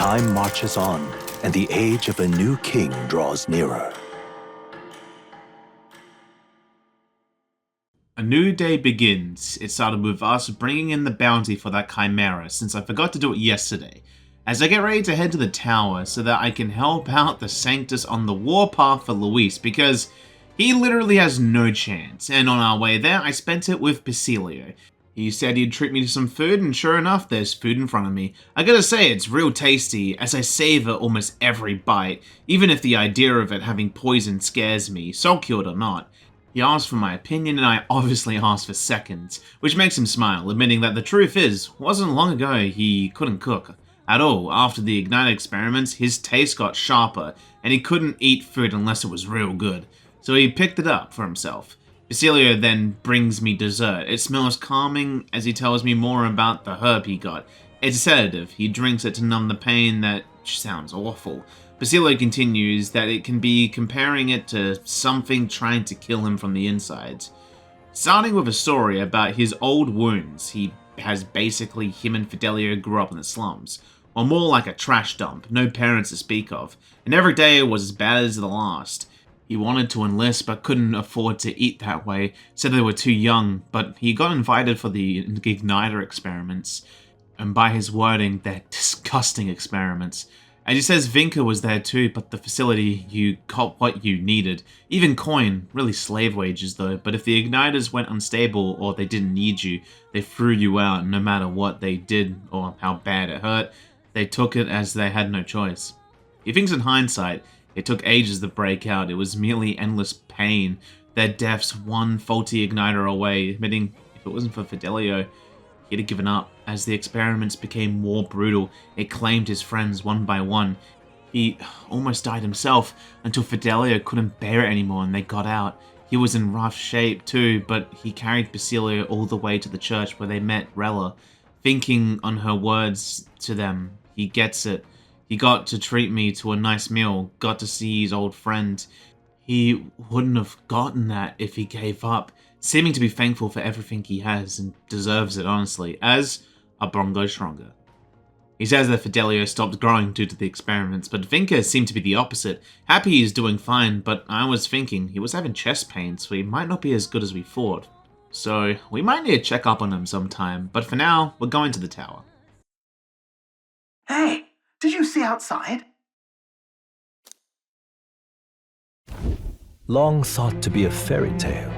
time marches on, and the age of a new king draws nearer. A new day begins. It started with us bringing in the bounty for that chimera, since I forgot to do it yesterday, as I get ready to head to the tower so that I can help out the Sanctus on the warpath for Luis, because he literally has no chance, and on our way there I spent it with Basilio. He said he'd treat me to some food, and sure enough, there's food in front of me. I gotta say, it's real tasty, as I savor almost every bite, even if the idea of it having poison scares me, soul-cured or not. He asked for my opinion, and I obviously asked for seconds, which makes him smile, admitting that the truth is, wasn't long ago he couldn't cook at all. After the Ignite experiments, his taste got sharper, and he couldn't eat food unless it was real good, so he picked it up for himself. Basilio then brings me dessert. It smells calming as he tells me more about the herb he got. It's a sedative. He drinks it to numb the pain. That sounds awful. Basilio continues that it can be comparing it to something trying to kill him from the insides. Starting with a story about his old wounds. He has basically him and Fidelio grew up in the slums, or more like a trash dump, no parents to speak of, and every day was as bad as the last. He wanted to enlist but couldn't afford to eat that way, said they were too young, but he got invited for the Igniter experiments, and by his wording, they're disgusting experiments. As he says, Vinca was there too, but the facility, you got what you needed. Even coin, really slave wages though, but if the igniters went unstable or they didn't need you, they threw you out no matter what they did or how bad it hurt. They took it as they had no choice. He thinks in hindsight, it took ages to break out. It was merely endless pain. Their deaths one faulty igniter away, admitting if it wasn't for Fidelio, he'd have given up. As the experiments became more brutal, it claimed his friends one by one. He almost died himself until Fidelio couldn't bear it anymore and they got out. He was in rough shape too, but he carried Basilio all the way to the church where they met Rella. Thinking on her words to them, he gets it. He got to treat me to a nice meal, got to see his old friend. He wouldn't have gotten that if he gave up, seeming to be thankful for everything he has and deserves it honestly, as a Brongo stronger. He says that Fidelio stopped growing due to the experiments, but Vinca seemed to be the opposite. Happy he's doing fine, but I was thinking he was having chest pain, so he might not be as good as we thought. So we might need to check up on him sometime, but for now, we're going to the tower. Hey, did you see outside? Long thought to be a fairy tale,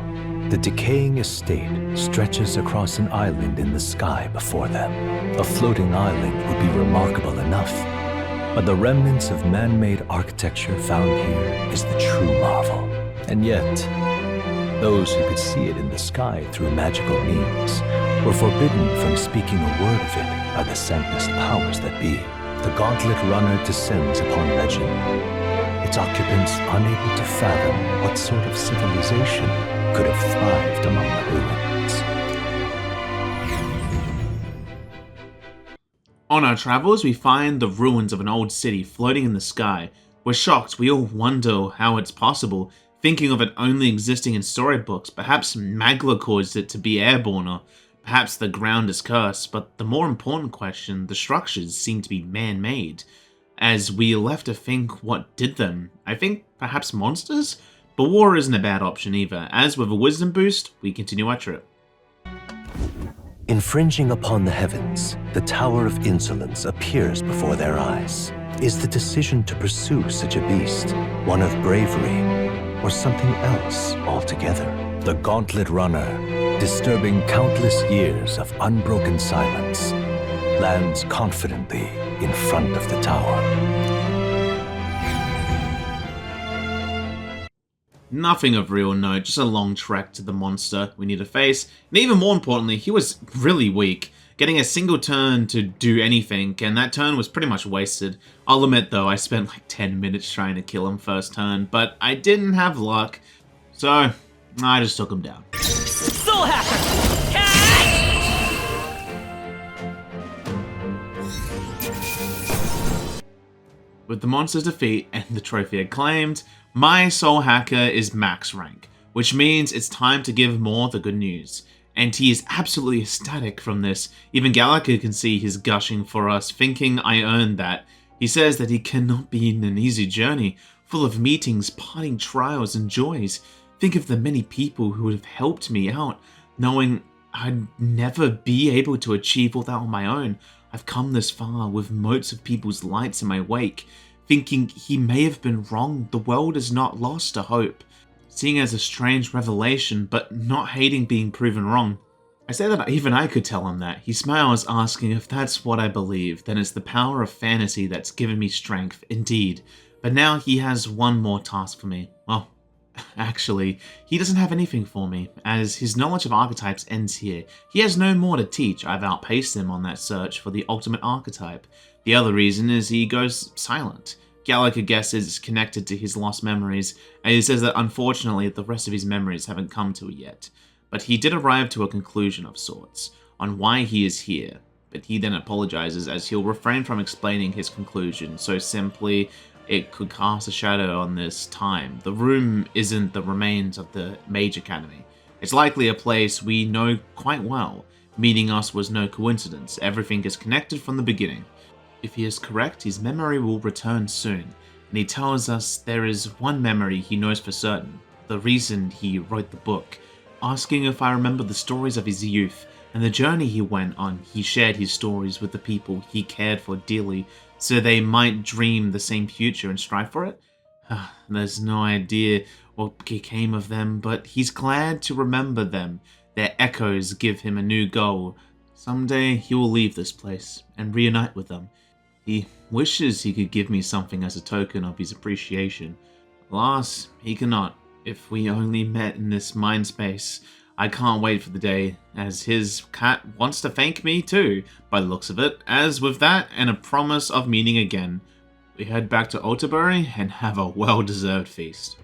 the decaying estate stretches across an island in the sky before them. A floating island would be remarkable enough, but the remnants of man-made architecture found here is the true marvel. And yet, those who could see it in the sky through magical means were forbidden from speaking a word of it by the Sanctus powers that be. The Gauntlet Runner descends upon legend, its occupants unable to fathom what sort of civilization could have thrived among the ruins. On our travels, we find the ruins of an old city floating in the sky. We're shocked, we all wonder how it's possible, thinking of it only existing in storybooks. Perhaps Magla caused it to be airborne, or perhaps the ground is cursed, but the more important question, the structures seem to be man-made. As we are left to think what did them. I think perhaps monsters? But war isn't a bad option either, as with a wisdom boost, we continue our trip. Infringing upon the heavens, the Tower of Insolence appears before their eyes. Is the decision to pursue such a beast one of bravery, or something else altogether? The Gauntlet Runner, disturbing countless years of unbroken silence, lands confidently in front of the tower. Nothing of real note, just a long trek to the monster we need to face, and even more importantly, he was really weak, getting a single turn to do anything, and that turn was pretty much wasted. I'll admit though, I spent like 10 minutes trying to kill him first turn, but I didn't have luck, so I just took him down. Soul Hacker! With the monster's defeat and the trophy acclaimed, my Soul Hacker is max rank, which means it's time to give Moore the good news. And he is absolutely ecstatic from this. Even Gallica can see his gushing for us, thinking I earned that. He says that he cannot be in an easy journey, full of meetings, parting trials, and joys. Think of the many people who would have helped me out, knowing I'd never be able to achieve all that on my own. I've come this far with motes of people's lights in my wake, thinking he may have been wrong. The world is not lost to hope. Seeing it as a strange revelation, but not hating being proven wrong. I say that even I could tell him that. He smiles, asking if that's what I believe, then it's the power of fantasy that's given me strength, indeed. But now he has one more task for me. Well, actually, he doesn't have anything for me, as his knowledge of archetypes ends here. He has no more to teach. I've outpaced him on that search for the ultimate archetype. The other reason is he goes silent. Gallagher guesses it's connected to his lost memories, and he says that unfortunately the rest of his memories haven't come to it yet. But he did arrive to a conclusion of sorts, on why he is here. But he then apologizes as he'll refrain from explaining his conclusion, so simply it could cast a shadow on this time. The room isn't the remains of the Mage Academy. It's likely a place we know quite well. Meeting us was no coincidence. Everything is connected from the beginning. If he is correct, his memory will return soon, and he tells us there is one memory he knows for certain, the reason he wrote the book, asking if I remember the stories of his youth and the journey he went on. He shared his stories with the people he cared for dearly, so they might dream the same future and strive for it. There's no idea what became of them, but he's glad to remember them. Their echoes give him a new goal. Someday he will leave this place and reunite with them. He wishes he could give me something as a token of his appreciation. Alas, he cannot. If we only met in this mind space, I can't wait for the day, as his cat wants to thank me too, by the looks of it. As with that, and a promise of meeting again, we head back to Otabury and have a well-deserved feast.